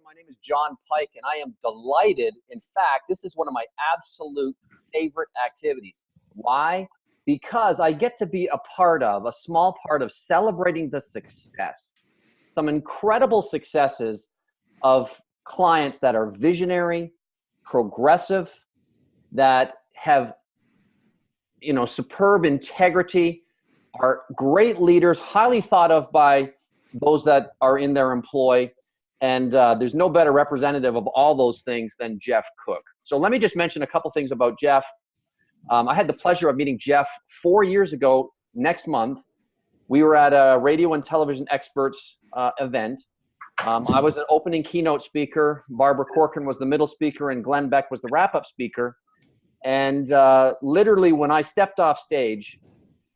My name is John Pyke, and I am delighted. In fact, this is one of my absolute favorite activities. Why? Because I get to be a small part of celebrating the success, some incredible successes of clients that are visionary, progressive, that have, superb integrity, are great leaders, highly thought of by those that are in their employ. And there's no better representative of all those things than Jeff Cook. So let me just mention a couple things about Jeff. I had the pleasure of meeting Jeff 4 years ago next month. We were at a radio and television experts event. I was an opening keynote speaker. Barbara Corcoran was the middle speaker, and Glenn Beck was the wrap-up speaker. And literally, when I stepped off stage,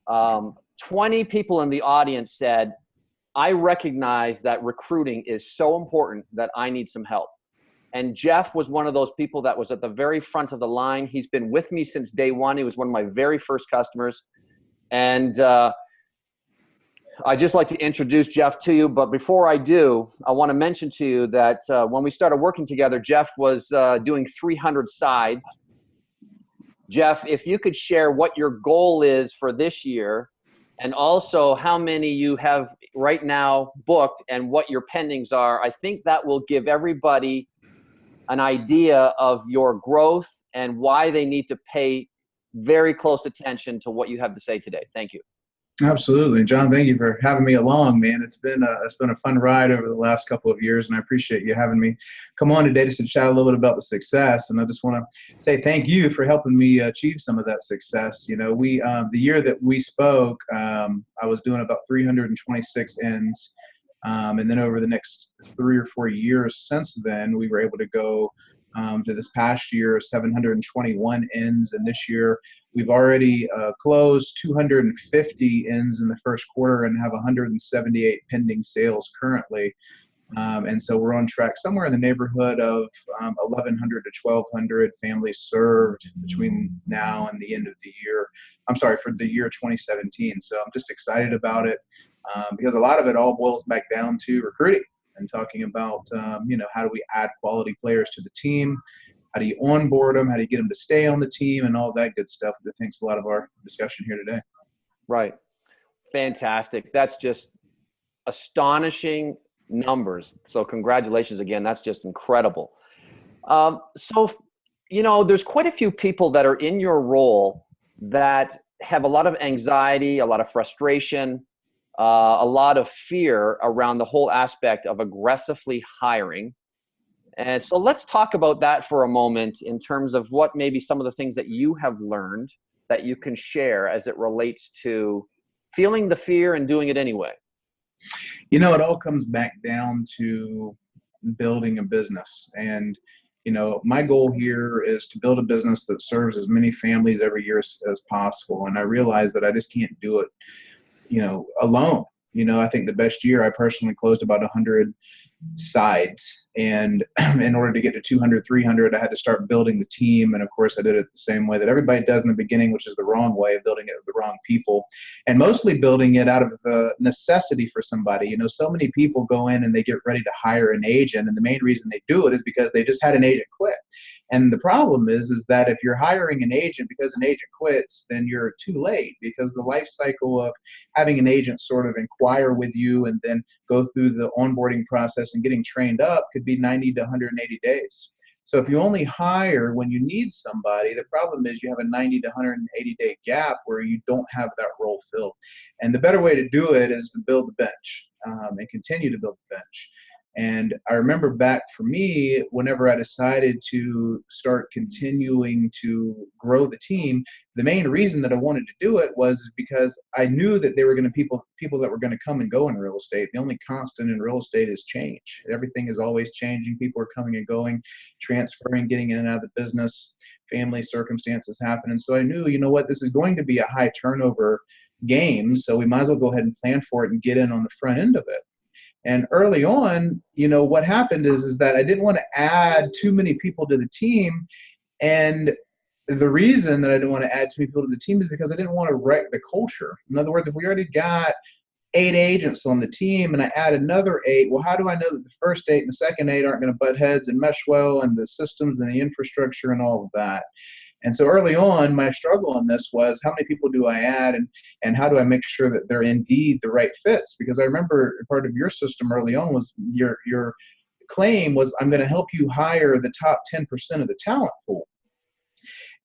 20 people in the audience said, I recognize that recruiting is so important that I need some help. And Jeff was one of those people that was at the very front of the line. He's been with me since day one. He was one of my very first customers. And I'd just like to introduce Jeff to you. But before I do, I want to mention to you that when we started working together, Jeff was doing 300 sides. Jeff, if you could share what your goal is for this year, and also how many you have right now booked and what your pendings are, I think that will give everybody an idea of your growth and why they need to pay very close attention to what you have to say today. Thank you. Absolutely. John, thank you for having me along, man. It's been a fun ride over the last couple of years, and I appreciate you having me come on today to chat a little bit about the success. And I just want to say thank you for helping me achieve some of that success. You know, the year that we spoke, I was doing about 326 ends. And then over the next 3 or 4 years since then, we were able to go to this past year, 721 ends. And this year, we've already closed 250 ends in the first quarter and have 178 pending sales currently. And so we're on track somewhere in the neighborhood of 1,100 to 1,200 families served between now and the end of the year. I'm sorry, for the year 2017. So I'm just excited about it because a lot of it all boils back down to recruiting and talking about, how do we add quality players to the team? How do you onboard them? How do you get them to stay on the team and all that good stuff? That thanks a lot of our discussion here today. Right. Fantastic. That's just astonishing numbers. So congratulations again. That's just incredible. There's quite a few people that are in your role that have a lot of anxiety, a lot of frustration, a lot of fear around the whole aspect of aggressively hiring. And so let's talk about that for a moment in terms of what maybe some of the things that you have learned that you can share as it relates to feeling the fear and doing it anyway. You know, it all comes back down to building a business. And, my goal here is to build a business that serves as many families every year as possible. And I realize that I just can't do it, alone. I think the best year I personally closed about 100 sides, and in order to get to 200, 300, I had to start building the team. And of course I did it the same way that everybody does in the beginning, which is the wrong way of building it with the wrong people, and mostly building it out of the necessity for somebody. So many people go in and they get ready to hire an agent, and the main reason they do it is because they just had an agent quit. And the problem is that if you're hiring an agent because an agent quits, then you're too late, because the life cycle of having an agent sort of inquire with you and then go through the onboarding process and getting trained up could be 90 to 180 days. So if you only hire when you need somebody, the problem is you have a 90 to 180 day gap where you don't have that role filled. And the better way to do it is to build the bench and continue to build the bench. And I remember back for me, whenever I decided to start continuing to grow the team, the main reason that I wanted to do it was because I knew that there were going to be people that were going to come and go in real estate. The only constant in real estate is change. Everything is always changing. People are coming and going, transferring, getting in and out of the business. Family circumstances happen. And so I knew, this is going to be a high turnover game. So we might as well go ahead and plan for it and get in on the front end of it. And early on, what happened is that I didn't want to add too many people to the team. And the reason that I didn't want to add too many people to the team is because I didn't want to wreck the culture. In other words, if we already got 8 agents on the team and I add another 8. Well, how do I know that the first 8 and the second 8 aren't going to butt heads and mesh well, and the systems and the infrastructure and all of that? And so early on, my struggle in this was, how many people do I add, and how do I make sure that they're indeed the right fits? Because I remember part of your system early on was your claim was, I'm going to help you hire the top 10% of the talent pool.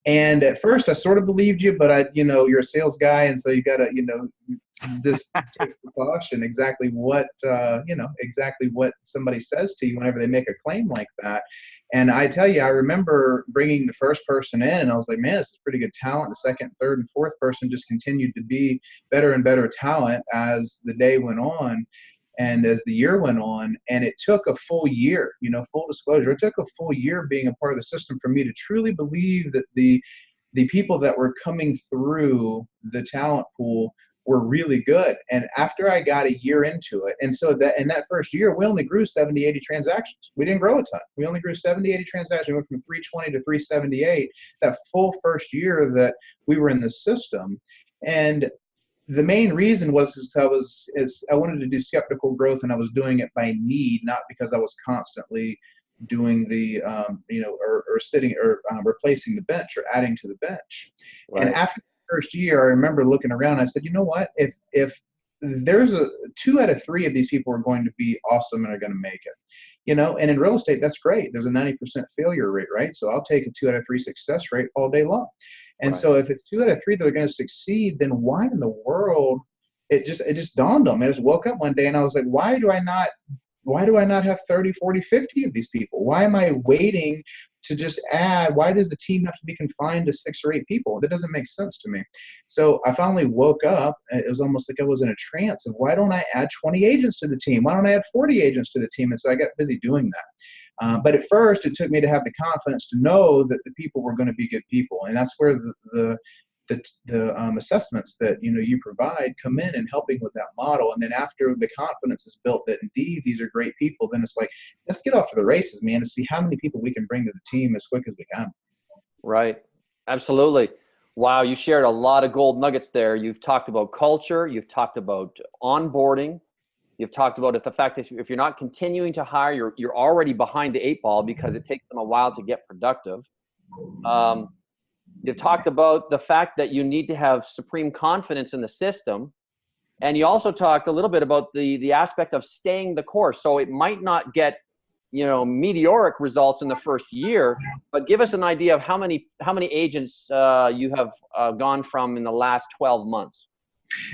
And at first I sort of believed you, but you're a sales guy, and so you got to, just take precaution exactly what somebody says to you whenever they make a claim like that. And I tell you, I remember bringing the first person in, and I was like, man, this is pretty good talent. The second, third, and fourth person just continued to be better and better talent as the day went on. And as the year went on, and it took a full year, full disclosure, it took a full year being a part of the system for me to truly believe that the people that were coming through the talent pool were really good. And after I got a year into it, and so that in that first year, we only grew 70, 80 transactions. We didn't grow a ton. We only grew 70, 80 transactions. We went from 320 to 378 that full first year that we were in the system. And the main reason was I wanted to do skeptical growth, and I was doing it by need, not because I was constantly doing the or sitting or replacing the bench or adding to the bench. Right. And after the first year, I remember looking around. I said, you know what? If there's 2 out of 3 of these people are going to be awesome and are going to make it, and in real estate, that's great. There's a 90% failure rate, right? So I'll take a 2 out of 3 success rate all day long. And right. So if it's 2 out of 3 that are going to succeed, then why in the world? It just dawned on me. I just woke up one day and I was like, why do I not have 30, 40, 50 of these people? Why am I waiting to just add? Why does the team have to be confined to 6 or 8 people? That doesn't make sense to me. So I finally woke up. It was almost like I was in a trance of, why don't I add 20 agents to the team? Why don't I add 40 agents to the team? And so I got busy doing that. But at first, it took me to have the confidence to know that the people were going to be good people, and that's where the assessments that you provide come in and helping with that model. And then after the confidence is built that indeed these are great people, then it's like, let's get off to the races, man, and see how many people we can bring to the team as quick as we can. Right. Absolutely. Wow, you shared a lot of gold nuggets there. You've talked about culture. You've talked about onboarding. You've talked about the fact that if you're not continuing to hire, you're already behind the 8 ball because it takes them a while to get productive. You've talked about the fact that you need to have supreme confidence in the system. And you also talked a little bit about the aspect of staying the course. So it might not get, meteoric results in the first year, but give us an idea of how many agents you have gone from in the last 12 months.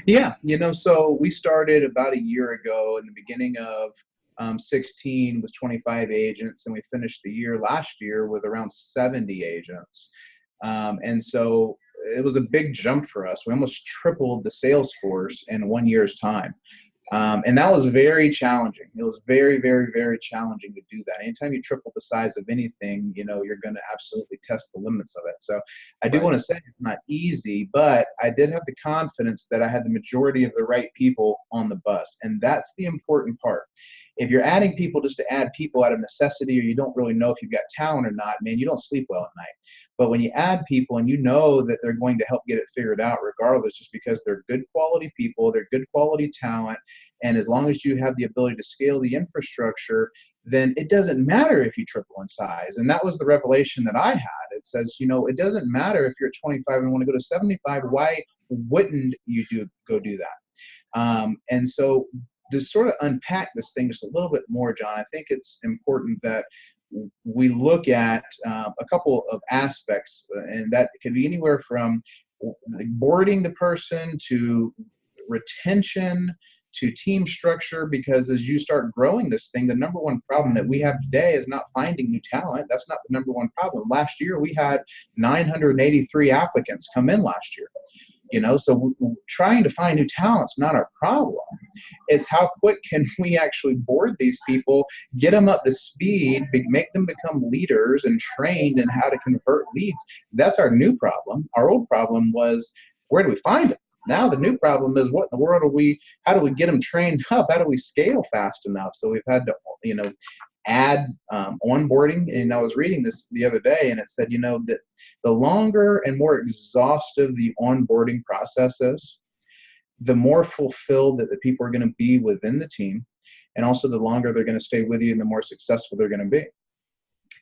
Yeah, so we started about a year ago in the beginning of 16 with 25 agents, and we finished the year last year with around 70 agents. And so it was a big jump for us. We almost tripled the sales force in 1 year's time. And that was very challenging. It was very, very, very challenging to do that. Anytime you triple the size of anything, you're going to absolutely test the limits of it. So I do want to say it's not easy, but I did have the confidence that I had the majority of the right people on the bus. And that's the important part. If you're adding people just to add people out of necessity, or you don't really know if you've got talent or not, man, you don't sleep well at night. But when you add people and you know that they're going to help get it figured out regardless, just because they're good quality people, they're good quality talent, and as long as you have the ability to scale the infrastructure, then it doesn't matter if you triple in size. And that was the revelation that I had. It says, it doesn't matter if you're at 25 and want to go to 75, why wouldn't you go do that? And so to sort of unpack this thing just a little bit more, John, I think it's important that we look at a couple of aspects, and that could be anywhere from boarding the person to retention to team structure, because as you start growing this thing, the number one problem that we have today is not finding new talent. That's not the number one problem. Last year, we had 983 applicants come in last year. So trying to find new talent's not our problem. It's how quick can we actually board these people, get them up to speed, make them become leaders and trained in how to convert leads. That's our new problem. Our old problem was, where do we find them? Now the new problem is, what in the world how do we get them trained up? How do we scale fast enough? So we've had to, add onboarding. And I was reading this the other day, and it said, that the longer and more exhaustive the onboarding process is, the more fulfilled that the people are going to be within the team, and also the longer they're going to stay with you and the more successful they're going to be.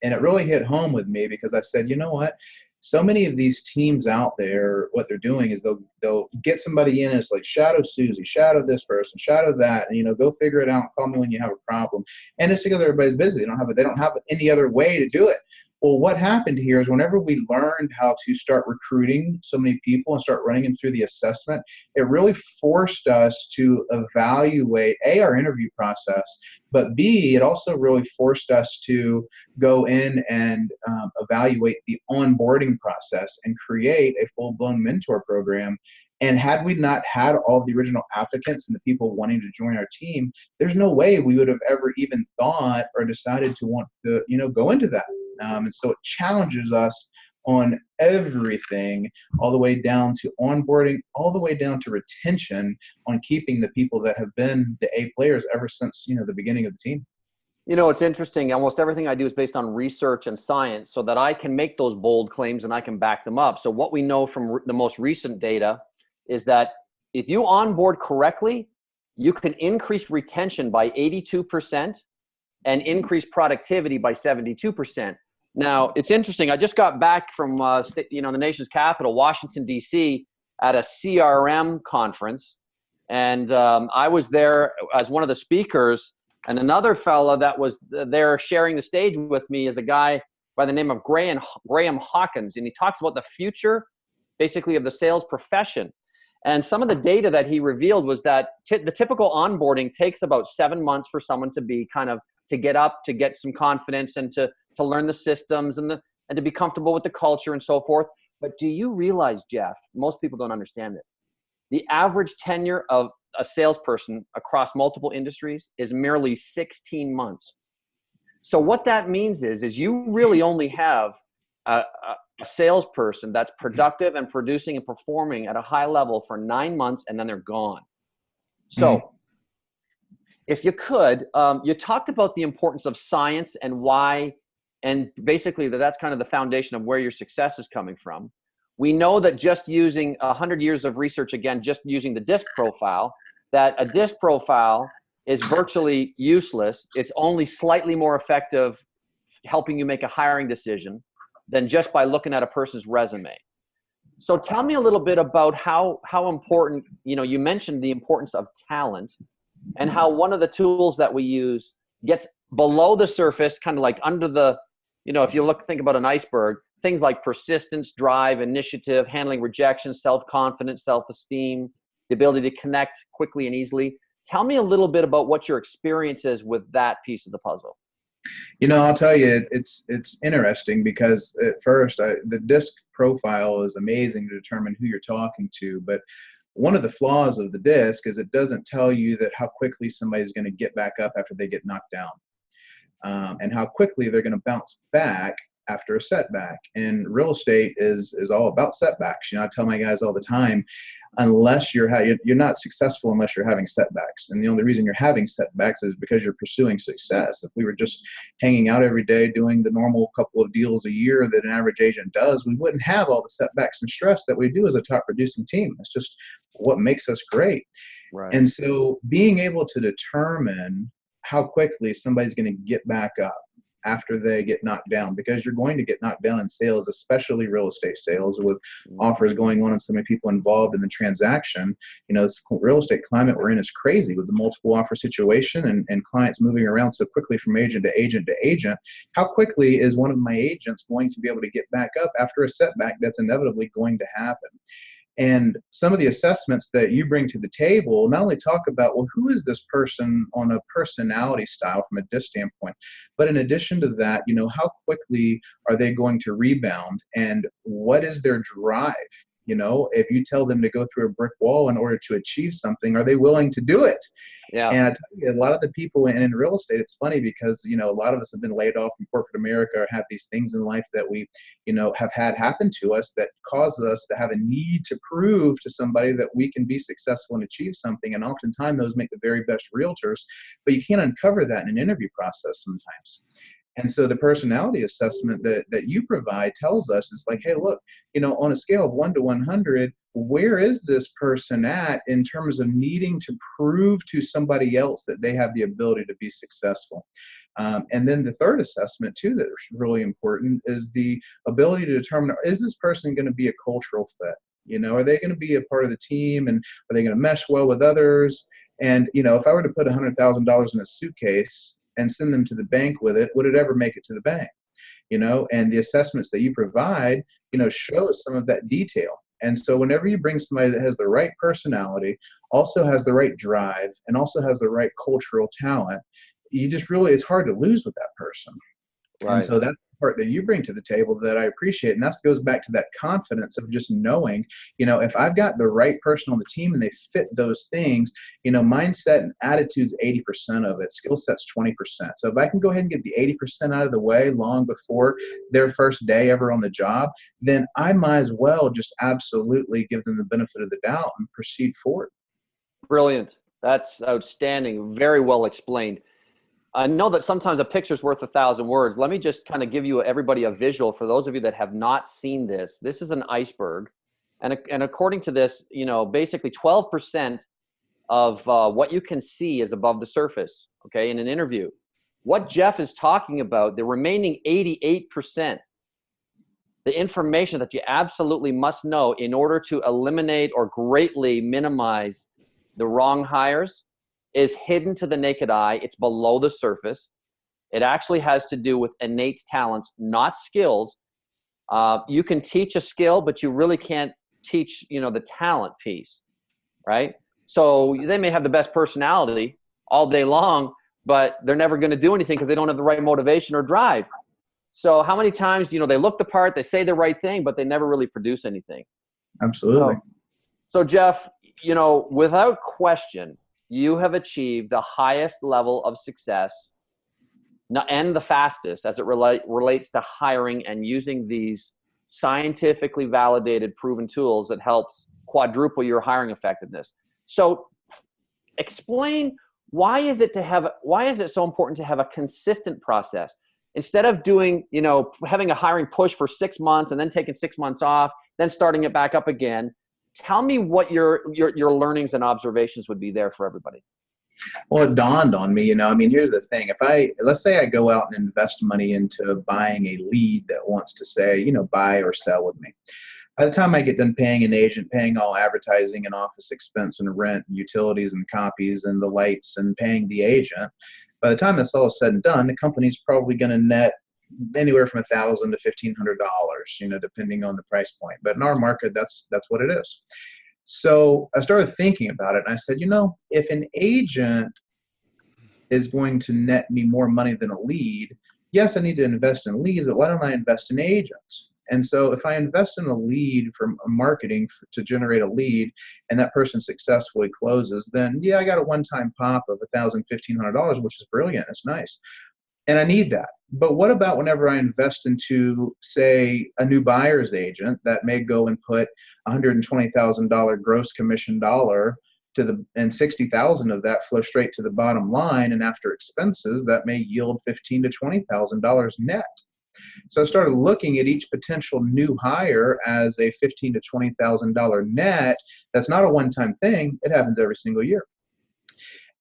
And it really hit home with me because I said, you know what? So many of these teams out there, what they're doing is they'll get somebody in and it's like, shadow Susie, shadow this person, shadow that, and, you know, go figure it out. Call me when you have a problem. And it's because everybody's busy. They don't have any other way to do it. Well, what happened here is whenever we learned how to start recruiting so many people and start running them through the assessment, it really forced us to evaluate, A, our interview process, but B, it also really forced us to go in and evaluate the onboarding process and create a full-blown mentor program. And had we not had all the original applicants and the people wanting to join our team, there's no way we would have ever even thought or decided to want to, you know, go into that. And so it challenges us on everything, all the way down to onboarding, all the way down to retention, on keeping the people that have been the A players ever since, you know, the beginning of the team. You know, it's interesting. Almost everything I do is based on research and science so that I can make those bold claims and I can back them up. So what we know from the most recent data is that if you onboard correctly, you can increase retention by 82% and increase productivity by 72%. Now, it's interesting. I just got back from, the nation's capital, Washington, D.C., at a CRM conference. And I was there as one of the speakers. And another fella that was there sharing the stage with me is a guy by the name of Graham Hawkins. And he talks about the future, basically, of the sales profession. And some of the data that he revealed was that the typical onboarding takes about 7 months for someone to be to get up, to get some confidence, and to learn the systems and to be comfortable with the culture and so forth. But do you realize, Jeff, most people don't understand this. The average tenure of a salesperson across multiple industries is merely 16 months. So what that means is you really only have a salesperson that's productive and producing and performing at a high level for 9 months, and then they're gone. So if you could, you talked about the importance of science and why, and basically that's kind of the foundation of where your success is coming from. We know that just using 100 years of research, again, just using the DISC profile, that a DISC profile is virtually useless. It's only slightly more effective helping you make a hiring decision than just by looking at a person's resume. So tell me a little bit about how important, you mentioned the importance of talent and how one of the tools that we use gets below the surface, kind of like under the, if you think about an iceberg, things like persistence, drive, initiative, handling rejection, self-confidence, self-esteem, the ability to connect quickly and easily. Tell me a little bit about what your experience is with that piece of the puzzle. I'll tell you, it's interesting because at first the DISC profile is amazing to determine who you're talking to, but one of the flaws of the DISC is it doesn't tell you that how quickly somebody's going to get back up after they get knocked down, and how quickly they're going to bounce back after a setback. And real estate is all about setbacks. I tell my guys all the time, unless you're not successful unless you're having setbacks. And the only reason you're having setbacks is because you're pursuing success. If we were just hanging out every day doing the normal couple of deals a year that an average agent does, we wouldn't have all the setbacks and stress that we do as a top producing team. It's just what makes us great. Right. And so being able to determine how quickly somebody's going to get back up after they get knocked down, because you're going to get knocked down in sales, especially real estate sales, with offers going on and so many people involved in the transaction. This real estate climate we're in is crazy with the multiple offer situation and clients moving around so quickly from agent to agent to agent. How quickly is one of my agents going to be able to get back up after a setback that's inevitably going to happen? And some of the assessments that you bring to the table not only talk about, well, who is this person on a personality style from a DISC standpoint, but in addition to that, how quickly are they going to rebound and what is their drive? If you tell them to go through a brick wall in order to achieve something, are they willing to do it? Yeah. And I tell you, a lot of the people in real estate, it's funny because, a lot of us have been laid off from corporate America or have these things in life that we, have had happen to us that causes us to have a need to prove to somebody that we can be successful and achieve something. And oftentimes those make the very best realtors, but you can't uncover that in an interview process sometimes. And so the personality assessment that you provide tells us, it's like, hey, look, on a scale of 1 to 100, where is this person at in terms of needing to prove to somebody else that they have the ability to be successful? And then the third assessment too, that's really important, is the ability to determine, is this person going to be a cultural fit? Are they going to be a part of the team, and are they going to mesh well with others? And, if I were to put $100,000 in a suitcase and send them to the bank with it, would it ever make it to the bank? And the assessments that you provide, show some of that detail. And so whenever you bring somebody that has the right personality, also has the right drive, and also has the right cultural talent, it's hard to lose with that person. Right. And so that's the part that you bring to the table that I appreciate. And that goes back to that confidence of just knowing, if I've got the right person on the team and they fit those things, mindset and attitude's 80% of it, skill set's 20%. So if I can go ahead and get the 80% out of the way long before their first day ever on the job, then I might as well just absolutely give them the benefit of the doubt and proceed forward. Brilliant. That's outstanding. Very well explained. I know that sometimes a picture's worth 1,000 words. Let me just kind of give everybody a visual. For those of you that have not seen this, this is an iceberg. And according to this, basically 12% of what you can see is above the surface, okay, in an interview. What Jeff is talking about, the remaining 88%, the information that you absolutely must know in order to eliminate or greatly minimize the wrong hires, is hidden to the naked eye. It's below the surface. It actually has to do with innate talents, not skills. You can teach a skill, but you really can't teach, the talent piece, right? So they may have the best personality all day long, but they're never going to do anything because they don't have the right motivation or drive. So how many times, they look the part, they say the right thing, but they never really produce anything. Absolutely. So Jeff, without question, you have achieved the highest level of success and the fastest as it relates to hiring and using these scientifically validated, proven tools that helps quadruple your hiring effectiveness. So explain, why is it so important to have a consistent process? Instead of doing, having a hiring push for 6 months and then taking 6 months off, then starting it back up again. Tell me what your learnings and observations would be there for everybody. Well, it dawned on me, here's the thing. Let's say I go out and invest money into buying a lead that wants to say, buy or sell with me. By the time I get done paying an agent, paying all advertising and office expense and rent and utilities and copies and the lights and paying the agent, by the time that's all said and done, the company's probably going to net anywhere from $1,000 to $1,500, depending on the price point. But in our market, that's what it is. So I started thinking about it, and I said, if an agent is going to net me more money than a lead, yes, I need to invest in leads, but why don't I invest in agents? And so if I invest in a lead from marketing to generate a lead, and that person successfully closes, then yeah, I got a one-time pop of $1,000, $1,500, which is brilliant. It's nice. And I need that. But what about whenever I invest into, say, a new buyer's agent that may go and put $120,000 gross commission dollar and 60,000 of that flow straight to the bottom line, and after expenses, that may yield $15,000 to $20,000 net. So I started looking at each potential new hire as a $15,000 to $20,000 net. That's not a one-time thing. It happens every single year.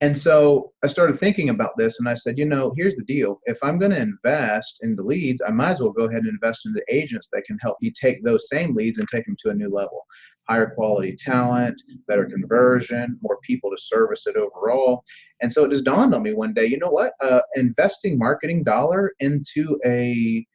And so I started thinking about this, and I said, here's the deal. If I'm going to invest into leads, I might as well go ahead and invest into agents that can help you take those same leads and take them to a new level. Higher quality talent, better conversion, more people to service it overall. And so it just dawned on me one day, investing marketing dollar into a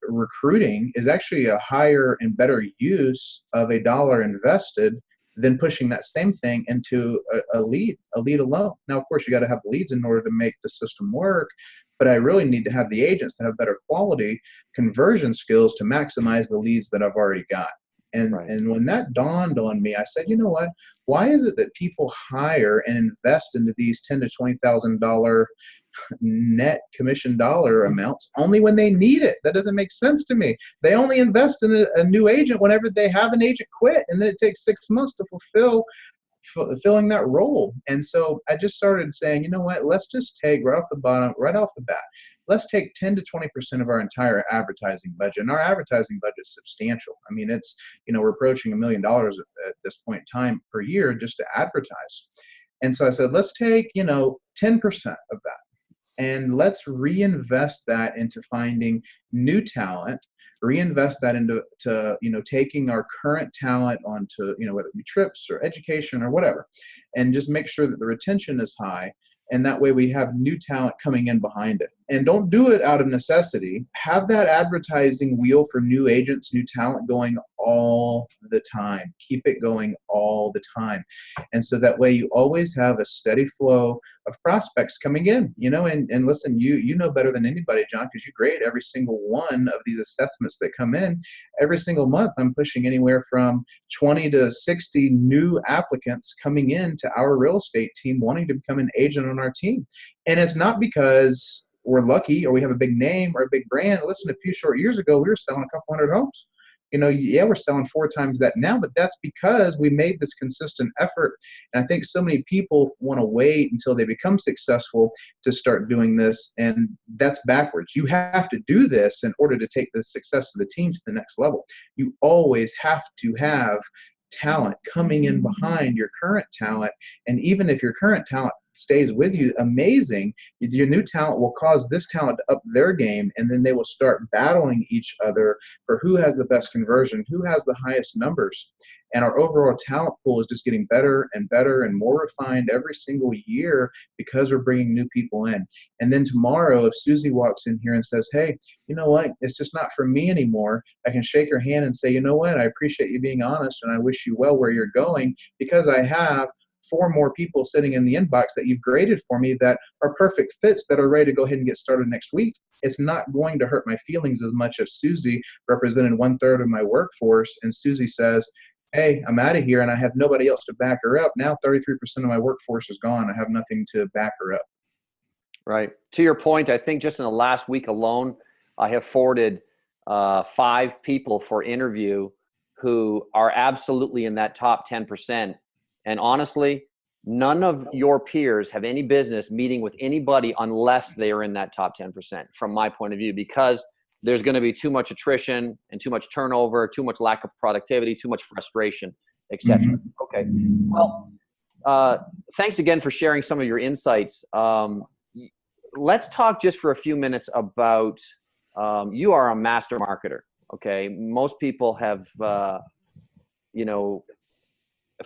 recruiting is actually a higher and better use of a dollar invested than pushing that same thing into a lead alone. Now, of course, you got to have leads in order to make the system work, but I really need to have the agents that have better quality conversion skills to maximize the leads that I've already got. And when that dawned on me, I said, what? Why is it that people hire and invest into these $10,000 to $20,000 net commission dollar amounts only when they need it? That doesn't make sense to me. They only invest in a new agent whenever they have an agent quit, and then it takes 6 months to fulfilling that role. And so I just started saying, let's just take right off the bat, let's take 10 to 20% of our entire advertising budget. And our advertising budget is substantial. I mean, it's, we're approaching $1 million at this point in time per year just to advertise. And so I said, let's take, 10% of that and let's reinvest that into finding new talent, reinvest that into taking our current talent onto, whether it be trips or education or whatever, and just make sure that the retention is high. And that way we have new talent coming in behind it. And don't do it out of necessity. Have that advertising wheel for new agents, new talent going all the time. Keep it going all the time. And so that way you always have a steady flow of prospects coming in, and listen, you know better than anybody, John, because you grade every single one of these assessments that come in. Every single month, I'm pushing anywhere from 20 to 60 new applicants coming in to our real estate team wanting to become an agent on our team. And it's not because we're lucky or we have a big name or a big brand. Listen, a few short years ago, we were selling a couple hundred homes. We're selling 4 times that now, but that's because we made this consistent effort. And I think so many people want to wait until they become successful to start doing this. And that's backwards. You have to do this in order to take the success of the team to the next level. You always have to have talent coming in behind your current talent. And even if your current talent stays with you, amazing, your new talent will cause this talent to up their game, and then they will start battling each other for who has the best conversion, who has the highest numbers. And our overall talent pool is just getting better and better and more refined every single year because we're bringing new people in. And then tomorrow, if Susie walks in here and says, hey, you know what, it's just not for me anymore, I can shake her hand and say, you know what, I appreciate you being honest and I wish you well where you're going, because I have 4 more people sitting in the inbox that you've graded for me that are perfect fits that are ready to go ahead and get started next week. It's not going to hurt my feelings as much as Susie represented 1/3 of my workforce. And Susie says, hey, I'm out of here and I have nobody else to back her up. Now 33% of my workforce is gone. I have nothing to back her up. Right. To your point, I think just in the last week alone, I have forwarded 5 people for interview who are absolutely in that top 10%. And honestly, none of your peers have any business meeting with anybody unless they are in that top 10%, from my point of view, because there's going to be too much attrition and too much turnover, too much lack of productivity, too much frustration, etc. Mm-hmm. Okay. Well, thanks again for sharing some of your insights. Let's talk just for a few minutes about, you are a master marketer. Okay. Most people have,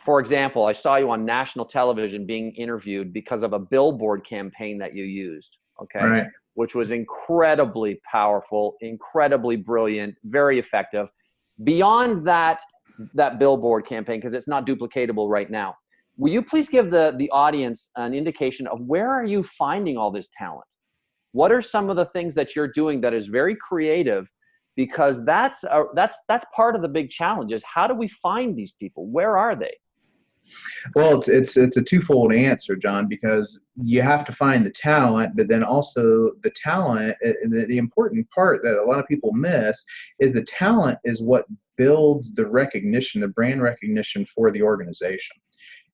for example, I saw you on national television being interviewed because of a billboard campaign that you used, okay, right, which was incredibly powerful, incredibly brilliant, very effective. Beyond that billboard campaign, because it's not duplicatable right now, will you please give the audience an indication of where are you finding all this talent? What are some of the things that you're doing that is very creative? Because that's part of the big challenge is how do we find these people? Where are they? Well, it's a twofold answer, John, because you have to find the talent, but then also the talent, the important part that a lot of people miss is the talent is what builds the recognition, the brand recognition for the organization.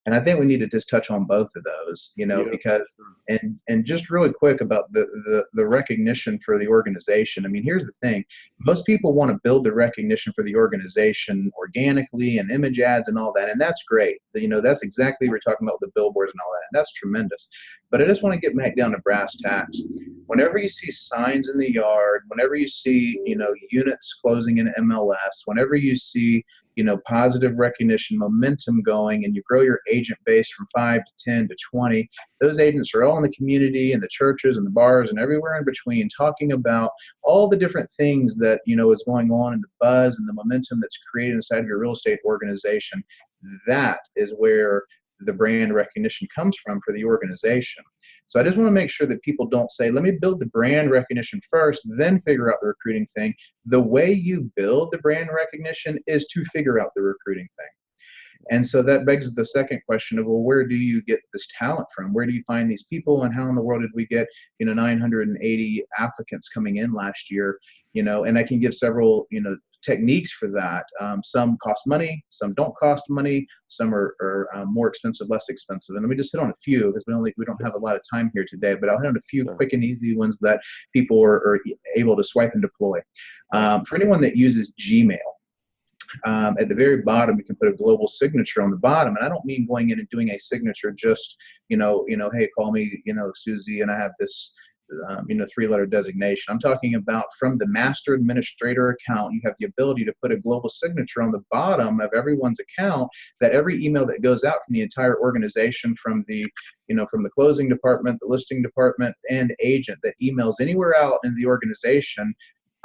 And I think we need to just touch on both of those, because, and just really quick about the recognition for the organization. I mean, here's the thing. Most people want to build the recognition for the organization organically and image ads and all that. And that's great. That's exactly what we're talking about with the billboards and all that. And that's tremendous. But I just want to get back down to brass tacks. Whenever you see signs in the yard, whenever you see, units closing in MLS, whenever you see, positive recognition, momentum going, and you grow your agent base from 5 to 10 to 20, those agents are all in the community and the churches and the bars and everywhere in between talking about all the different things that, is going on in the buzz and the momentum that's created inside of your real estate organization. That is where the brand recognition comes from for the organization. So I just want to make sure that people don't say, let me build the brand recognition first, then figure out the recruiting thing. The way you build the brand recognition is to figure out the recruiting thing. And so that begs the second question of, well, where do you get this talent from? Where do you find these people? And how in the world did we get, 980 applicants coming in last year? And I can give several, techniques for that. Some cost money, some don't cost money, some are more expensive, less expensive. And let me just hit on a few because we don't have a lot of time here today, but I'll hit on a few quick and easy ones that people are able to swipe and deploy. For anyone that uses Gmail, at the very bottom, you can put a global signature on the bottom. And I don't mean going in and doing a signature just, hey, call me, Susie, and I have this, 3-letter designation. I'm talking about from the master administrator account, you have the ability to put a global signature on the bottom of everyone's account, that every email that goes out from the entire organization, from the closing department, the listing department, and agent that emails anywhere out in the organization,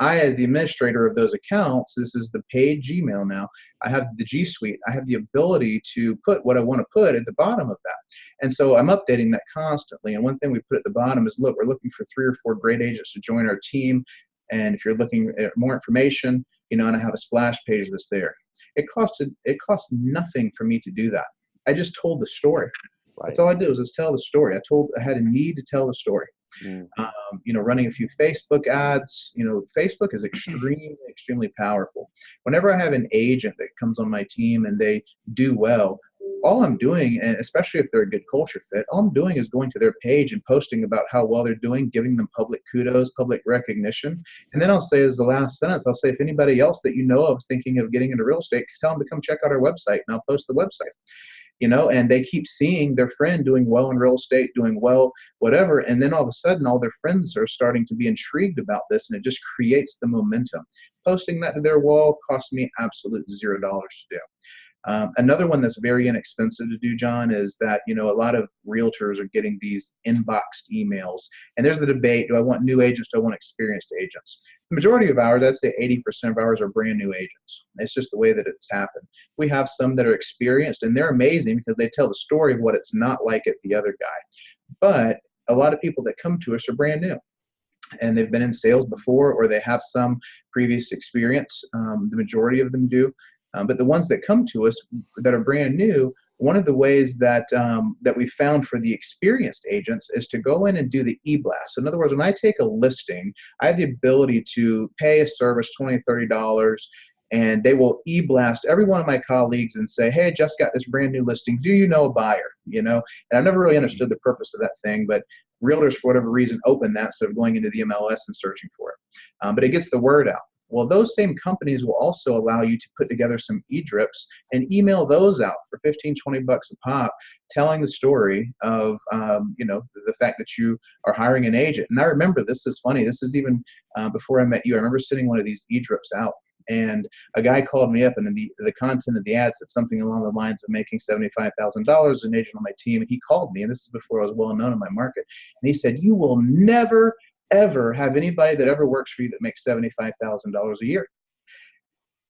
I, as the administrator of those accounts, this is the paid Gmail now, I have the G Suite. I have the ability to put what I want to put at the bottom of that. And so I'm updating that constantly. And one thing we put at the bottom is, look, we're looking for 3 or 4 great agents to join our team. And if you're looking at more information, and I have a splash page that's there. It cost nothing for me to do that. I just told the story. Right. That's all I did was just tell the story. I had a need to tell the story. Running a few Facebook ads. Facebook is extremely, extremely powerful. Whenever I have an agent that comes on my team and they do well, all I'm doing, and especially if they're a good culture fit, all I'm doing is going to their page and posting about how well they're doing, giving them public kudos, public recognition. And then I'll say, as the last sentence, I'll say, if anybody else that you know of is thinking of getting into real estate, tell them to come check out our website, and I'll post the website. And they keep seeing their friend doing well in real estate, doing well, whatever. And then all of a sudden, all their friends are starting to be intrigued about this, and it just creates the momentum. Posting that to their wall cost me absolute $0 to do. Another one that's very inexpensive to do, John, is that, a lot of realtors are getting these inboxed emails. And there's the debate, do I want new agents, do I want experienced agents? The majority of ours, I'd say 80% of ours are brand new agents. It's just the way that it's happened. We have some that are experienced, and they're amazing because they tell the story of what it's not like at the other guy. But a lot of people that come to us are brand new, and they've been in sales before, or they have some previous experience. The majority of them do. But the ones that come to us that are brand new, one of the ways that we found for the experienced agents is to go in and do the e-blast. In other words, when I take a listing, I have the ability to pay a service $20, $30, and they will e-blast every one of my colleagues and say, hey, I just got this brand new listing. Do you know a buyer? And I never really understood the purpose of that thing, but realtors, for whatever reason, open that instead of going into the MLS and searching for it. But it gets the word out. Well, those same companies will also allow you to put together some e-drips and email those out for $15, $20 a pop, telling the story of, the fact that you are hiring an agent. And I remember, this is funny, this is even before I met you. I remember sending one of these e-drips out, and a guy called me up, and in the content of the ad said something along the lines of making $75,000 as an agent on my team. And he called me, and this is before I was well known in my market. And he said, you will never ever have anybody that ever works for you that makes $75,000 a year.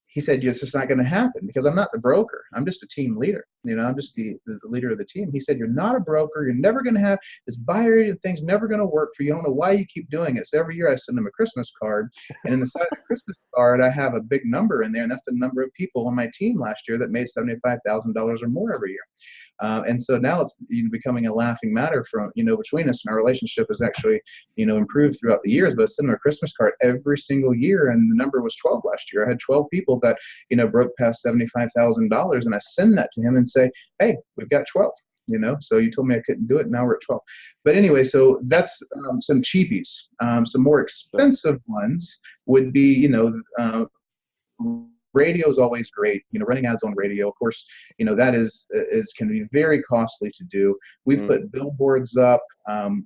He said, it's just not going to happen because I'm not the broker. I'm just a team leader. I'm just the leader of the team. He said, you're not a broker. You're never going to have this buyer agent thing's never going to work for you. I don't know why you keep doing it. So every year I send them a Christmas card, and in the side of the Christmas card, I have a big number in there, and that's the number of people on my team last year that made $75,000 or more every year. And so now it's becoming a laughing matter from, between us, and our relationship has actually, improved throughout the years. But I send them a Christmas card every single year, and the number was 12 last year. I had 12 people that, broke past $75,000, and I send that to him and say, hey, we've got 12. So you told me I couldn't do it. Now we're at 12. But anyway, so that's some cheapies. Some more expensive ones would be, radio is always great. Running ads on radio, of course, that can be very costly to do. We've put billboards up.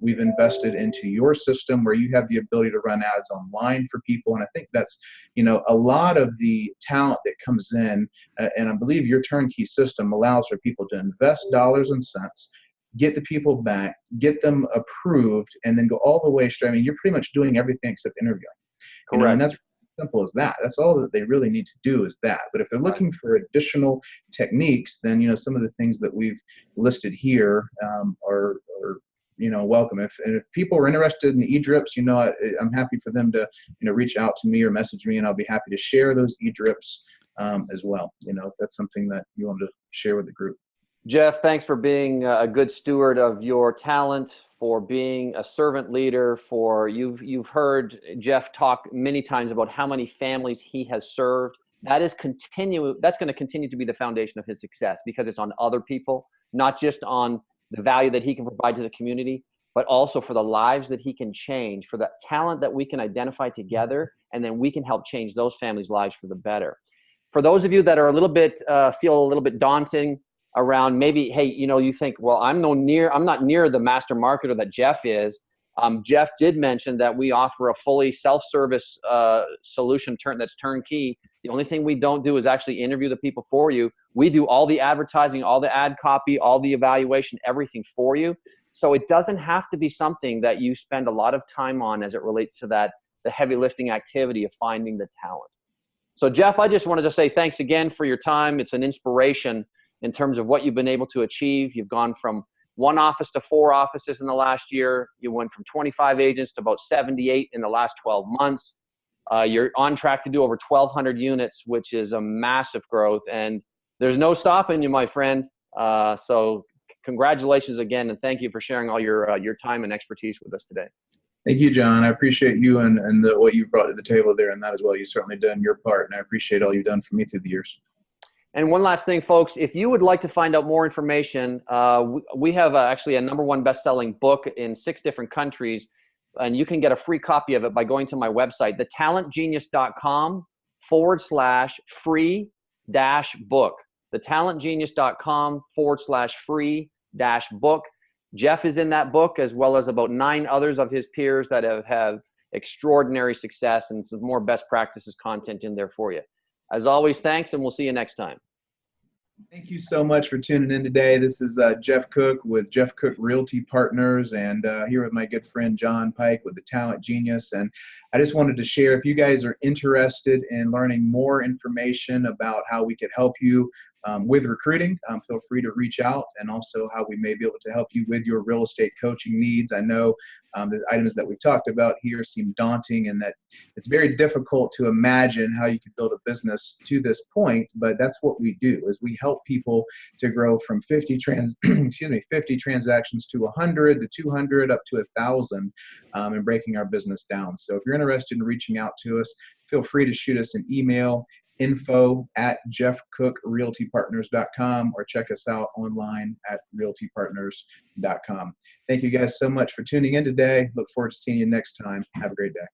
We've invested into your system where you have the ability to run ads online for people. And I think that's, a lot of the talent that comes in, and I believe your turnkey system allows for people to invest dollars and cents, get the people back, get them approved, and then go all the way straight. I mean, you're pretty much doing everything except interviewing. Correct. And that's simple as that. That's all that they really need to do is that. But if they're looking for additional techniques, then some of the things that we've listed here are welcome. If people are interested in the e-drips, I'm happy for them to reach out to me or message me, and I'll be happy to share those e-drips as well. If that's something that you want to share with the group. Jeff, thanks for being a good steward of your talent, for being a servant leader, for you've heard Jeff talk many times about how many families he has served. That's going to continue to be the foundation of his success, because it's on other people, not just on the value that he can provide to the community, but also for the lives that he can change, for the talent that we can identify together, and then we can help change those families' lives for the better. For those of you that are a little bit feel a little bit daunting around, maybe, hey, you think, well, I'm not near the master marketer that Jeff is. Jeff did mention that we offer a fully self-service solution that's turnkey. The only thing we don't do is actually interview the people for you. We do all the advertising, all the ad copy, all the evaluation, everything for you. So it doesn't have to be something that you spend a lot of time on as it relates to the heavy lifting activity of finding the talent. So Jeff, I just wanted to say thanks again for your time. It's an inspiration in terms of what you've been able to achieve. You've gone from one office to 4 offices in the last year. You went from 25 agents to about 78 in the last 12 months. You're on track to do over 1,200 units, which is a massive growth. And there's no stopping you, my friend. So congratulations again, and thank you for sharing all your time and expertise with us today. Thank you, John. I appreciate you and what you brought to the table there, and that as well. You certainly done your part, and I appreciate all you've done for me through the years. And one last thing, folks, if you would like to find out more information, we have actually a #1 best-selling book in 6 different countries, and you can get a free copy of it by going to my website, thetalentgenius.com/free-book. thetalentgenius.com/free-book. Jeff is in that book, as well as about 9 others of his peers that have extraordinary success, and some more best practices content in there for you. As always, thanks, and we'll see you next time. Thank you so much for tuning in today. This is Jeff Cook with Jeff Cook Realty Partners, and here with my good friend John Pyke with the Talent Genius. And I just wanted to share, if you guys are interested in learning more information about how we could help you with recruiting, feel free to reach out, and also how we may be able to help you with your real estate coaching needs. I know the items that we talked about here seem daunting, and that it's very difficult to imagine how you could build a business to this point, but that's what we do, is we help people to grow from 50 transactions to 100 to 200 up to 1,000, and breaking our business down. So if you're interested in reaching out to us, feel free to shoot us an email, info@jeffcookrealtypartners.com, or check us out online at realtypartners.com. Thank you guys so much for tuning in today. Look forward to seeing you next time. Have a great day.